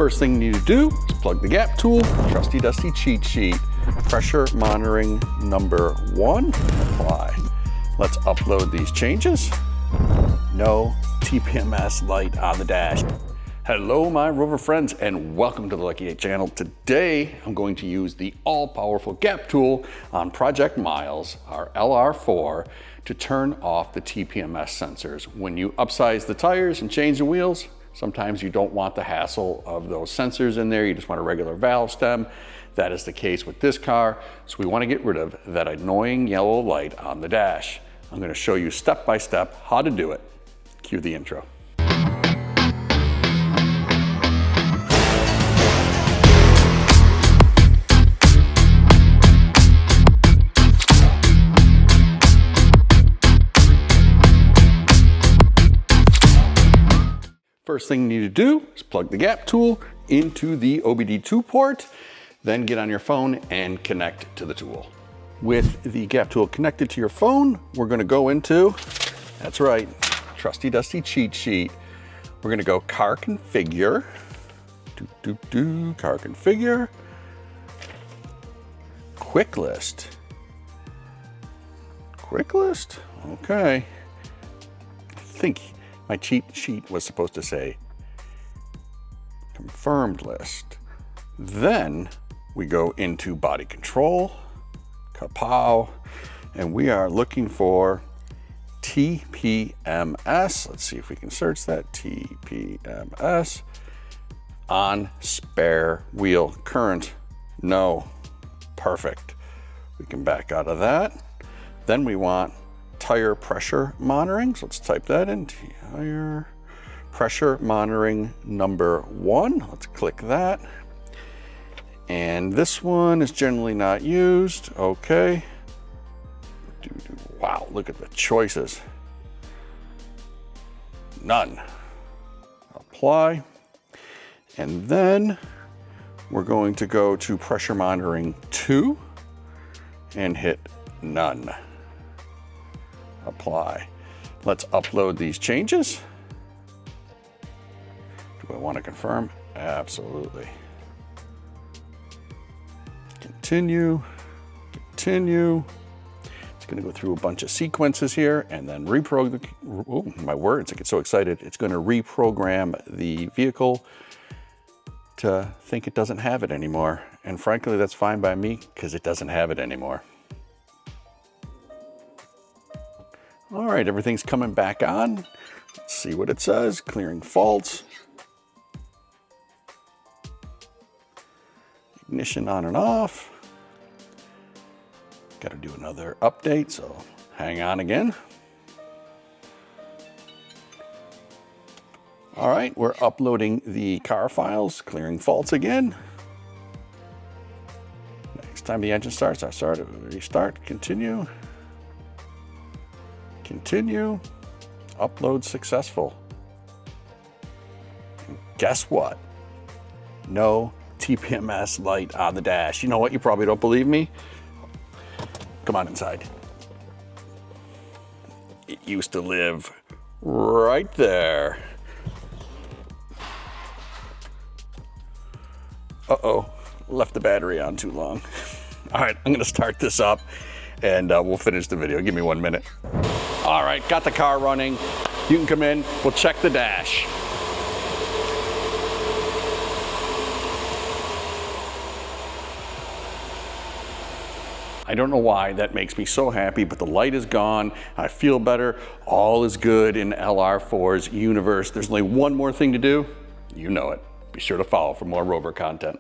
First thing you need to do is plug the gap tool, trusty dusty cheat sheet, pressure monitoring number 1, apply. Let's upload these changes. No TPMS light on the dash. Hello my Rover friends and welcome to the Lucky8 channel. Today I'm going to use the all-powerful gap tool on Project Miles, our LR4, to turn off the TPMS sensors. When you upsize the tires and change the wheels, sometimes you don't want the hassle of those sensors in there. You just want a regular valve stem. That is the case with this car. So we want to get rid of that annoying yellow light on the dash. I'm going to show you step by step how to do it. Cue the intro. First thing you need to do is plug the gap tool into the OBD2 port, then get on your phone and connect to the tool. With the gap tool connected to your phone, we're gonna go into, that's right, trusty dusty cheat sheet. We're gonna go car configure, car configure, quick list, okay. I think my cheat sheet was supposed to say confirmed list. Then we go into body control, kapow, and we are looking for TPMS. Let's see if we can search that. TPMS on spare wheel current. No, perfect. We can back out of that. Then we want tire pressure monitoring. So let's type that in, tire pressure monitoring number 1. Let's click that. And this one is generally not used. Okay. Wow, look at the choices. None. Apply. And then we're going to go to pressure monitoring 2 and hit none. Apply. Let's upload these changes. Do I want to confirm? Absolutely. Continue, continue. It's going to go through a bunch of sequences here and then reprogram. Oh, my words, I get so excited. It's going to reprogram the vehicle to think it doesn't have it anymore. And frankly, that's fine by me because it doesn't have it anymore. All right, everything's coming back on. Let's see what it says. Clearing faults. Ignition on and off. Got to do another update, so hang on again. All right, we're uploading the car files, clearing faults again. Next time the engine starts, restart, continue. Continue, upload successful. And guess what? No TPMS light on the dash. You know what? You probably don't believe me. Come on inside. It used to live right there. Uh-oh, left the battery on too long. All right, I'm gonna start this up and we'll finish the video. Give me 1 minute. All right, got the car running. You can come in, we'll check the dash. I don't know why that makes me so happy, but the light is gone. I feel better. All is good in LR4's universe. There's only one more thing to do. You know it. Be sure to follow for more Rover content.